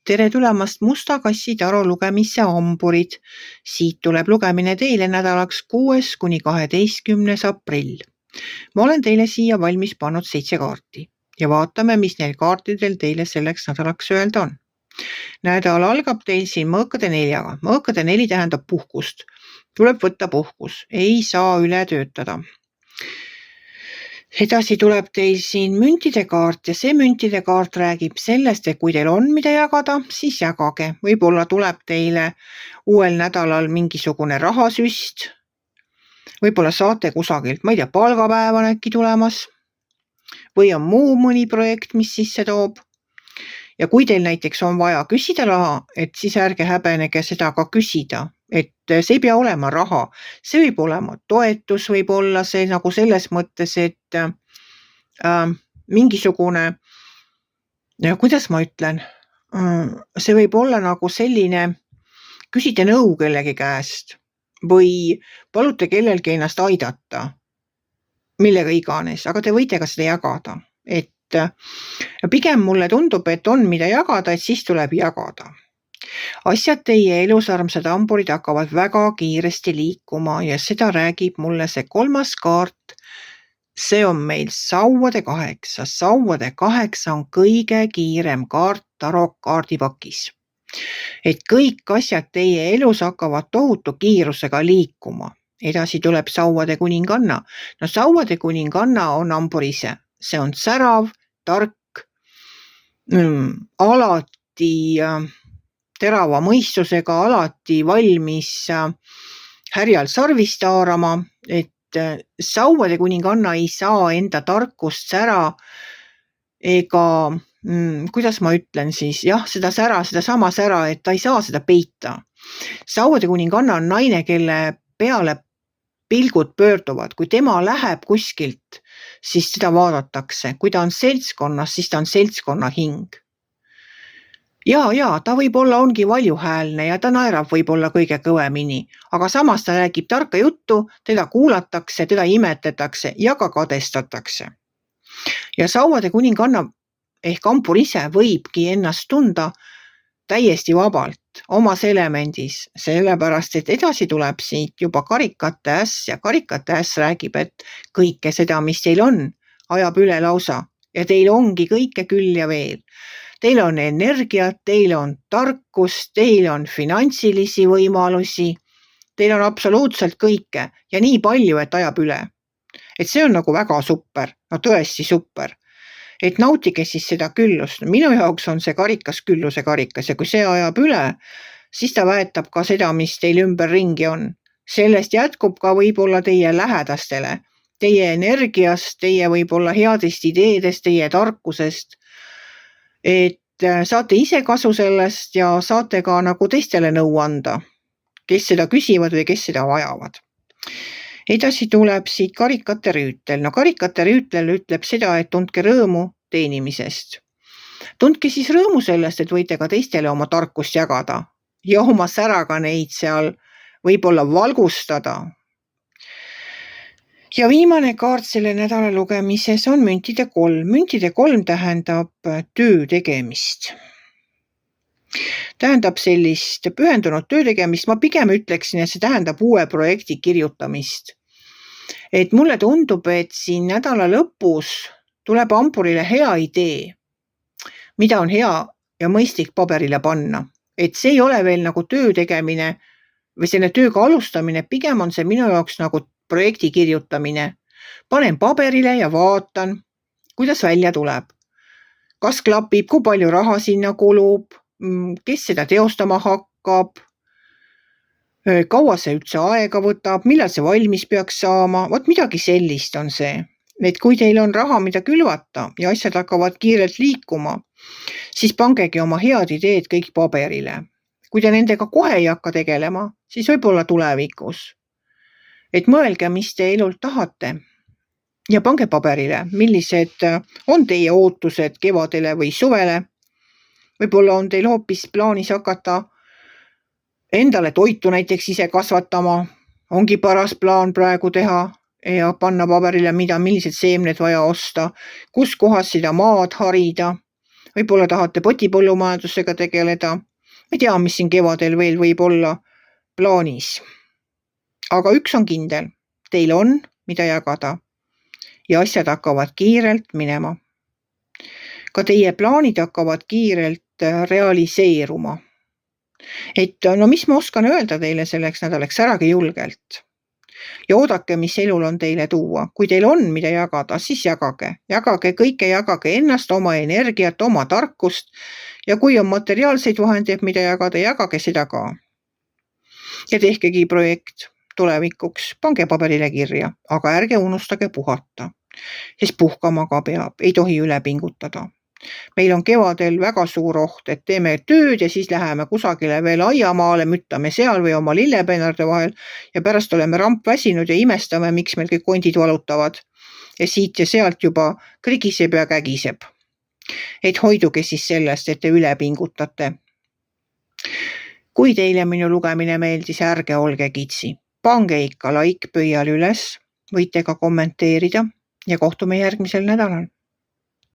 Tere tulemast Musta kassi taro lugemisse hamburid. Siit tuleb lugemine teile nädalaks 6. kuni 12. aprill. Ma olen teile siia valmis pannud 7 kaarti ja vaatame, mis neil kaartidel teile selleks nädalaks öelda on. Nädal algab teil siin mõõkade 4-ga. Mõõkade 4 tähendab puhkust. Tuleb võtta puhkus, ei saa üle töötada. Edasi tuleb teil siin müntide kaart ja see müntide kaart räägib sellest, et kui teil on mida jagada, siis jagage. Võib-olla tuleb teile uuel nädalal mingisugune rahasüst. Võib-olla saate kusagilt, ma ei tea, palgapäev on äkki tulemas. Või on muu mõni projekt, mis sisse toob. Ja kui teil näiteks on vaja küsida raha, et siis ärge häbenege seda ka küsida. Et see ei pea olema raha, see võib olema toetus, võib olla see nagu selles mõttes, et mingisugune, kuidas ma ütlen, see võib olla nagu selline, küsite nõu kellegi käest või palute kellelgi ennast aidata, millega iganes, aga te võite ka seda jagada. Et pigem mulle tundub, et on mida jagada, et siis tuleb jagada. Asjad teie elus, armsad hamburid, hakkavad väga kiiresti liikuma ja seda räägib mulle see 3. kaart. See on meil sauade 8. Sauade 8 on kõige kiirem kaart taro kaardipakis. Et kõik asjad teie elus hakkavad tohutu kiirusega liikuma. Edasi tuleb sauade kuninganna. No sauade kuninganna on hambur ise. See on särav, tark, alati terava mõistusega, alati valmis härjal sarvist haarama, et sauade kuninganna ei saa enda tarkust sära ega, kuidas ma ütlen siis, jah, seda sama sära, et ta ei saa seda peita. Sauade kuninganna on naine, kelle peale pilgud pöörduvad. Kui tema läheb kuskilt, siis teda vaadatakse. Kui ta on seltskonnas, siis ta on seltskonna hing. Ja, ta võib-olla ongi valjuhäälne ja ta naerab võib-olla kõige kõvemini, aga samas ta räägib tarka juttu, teda kuulatakse, teda imetatakse ja ka kadestatakse. Ja sauade kuninganna ehk hambur ise võibki ennast tunda täiesti vabalt, omas elemendis, sellepärast, et edasi tuleb siit juba karikate äss ja karikate äss räägib, et kõike seda, mis teil on, ajab üle lausa ja teil ongi kõike küll ja veel. Teil on energiat, teil on tarkust, teil on finantsilisi võimalusi, teil on absoluutselt kõike ja nii palju, et ajab üle. Et see on nagu väga super, no tõesti super. Et nautige siis seda küllust. Minu jaoks on see karikas külluse karikas ja kui see ajab üle, siis ta väetab ka seda, mis teil ümber ringi on. Sellest jätkub ka võib-olla teie lähedastele, teie energiast, teie võib-olla headest ideedest, teie tarkusest. Et saate ise kasu sellest ja saate ka nagu teistele nõu anda, kes seda küsivad või kes seda vajavad. Edasi tuleb siit karikate rüütel. No karikate rüütel ütleb seda, et tundke rõõmu teenimisest. Tundke siis rõõmu sellest, et võite ka teistele oma tarkust jagada ja oma säraga neid seal võib-olla valgustada. Ja viimane kaart selle nädala lugemises on müntide 3. Müntide 3 tähendab töö tegemist. Tähendab sellist pühendunud töö tegemist, ma pigem ütleksin, et see tähendab uue projekti kirjutamist. Et mulle tundub, et siin nädala lõpus tuleb hamburile hea idee, mida on hea ja mõistlik paberile panna. Et see ei ole veel nagu töö tegemine või selle tööga alustamine, pigem on see minu jaoks nagu projekti kirjutamine. Panen paberile ja vaatan, kuidas välja tuleb. Kas klapib, kui palju raha sinna kulub, kes seda teostama hakkab, kaua see üldse aega võtab, millal see valmis peaks saama, vot midagi sellist on see. Et kui teil on raha, mida külvata ja asjad hakkavad kiirelt liikuma, siis pangegi oma head ideed kõik paberile. Kui te nendega kohe ei hakka tegelema, siis võib-olla tulevikus. Et mõelge, mis te elult tahate ja pange paberile, millised on teie ootused kevadele või suvele. Võib-olla on teil hoopis plaanis hakata endale toitu näiteks ise kasvatama, ongi paras plaan praegu teha ja panna paberile, millised seemned vaja osta, kus kohas seda maad harida. Võib-olla tahate potipõllumajandusega tegeleda. Ma ei tea, mis siin kevadel veel võib olla plaanis. Aga üks on kindel. Teil on, mida jagada. Ja asjad hakkavad kiirelt minema. Ka teie plaanid hakkavad kiirelt realiseeruma. Et no mis ma oskan öelda teile selleks nädalaks, ärage julgelt. Ja oodake, mis elul on teile tuua. Kui teil on, mida jagada, siis jagage. Jagage kõike, jagage ennast, oma energiat, oma tarkust. Ja kui on materiaalseid vahendeid, mida jagada, jagage seda ka. Ja tehkegi projekt tulevikuks, pange paberile kirja, aga ärge unustage puhata. Sest puhkama ka peab, ei tohi üle pingutada. Meil on kevadel väga suur oht, et teeme tööd ja siis läheme kusagile veel aiamaale, müttame seal või oma lillepennarde vahel ja pärast oleme rampväsinud ja imestame, miks meil kõik kondid valutavad. Ja siit ja sealt juba krigiseb ja kägiseb. Et hoiduge siis sellest, et te üle pingutate. Kui teile minu lugemine meeldis, ärge olge kitsi. Pange ikka like pöial üles, võite ka kommenteerida ja kohtume järgmisel nädalal.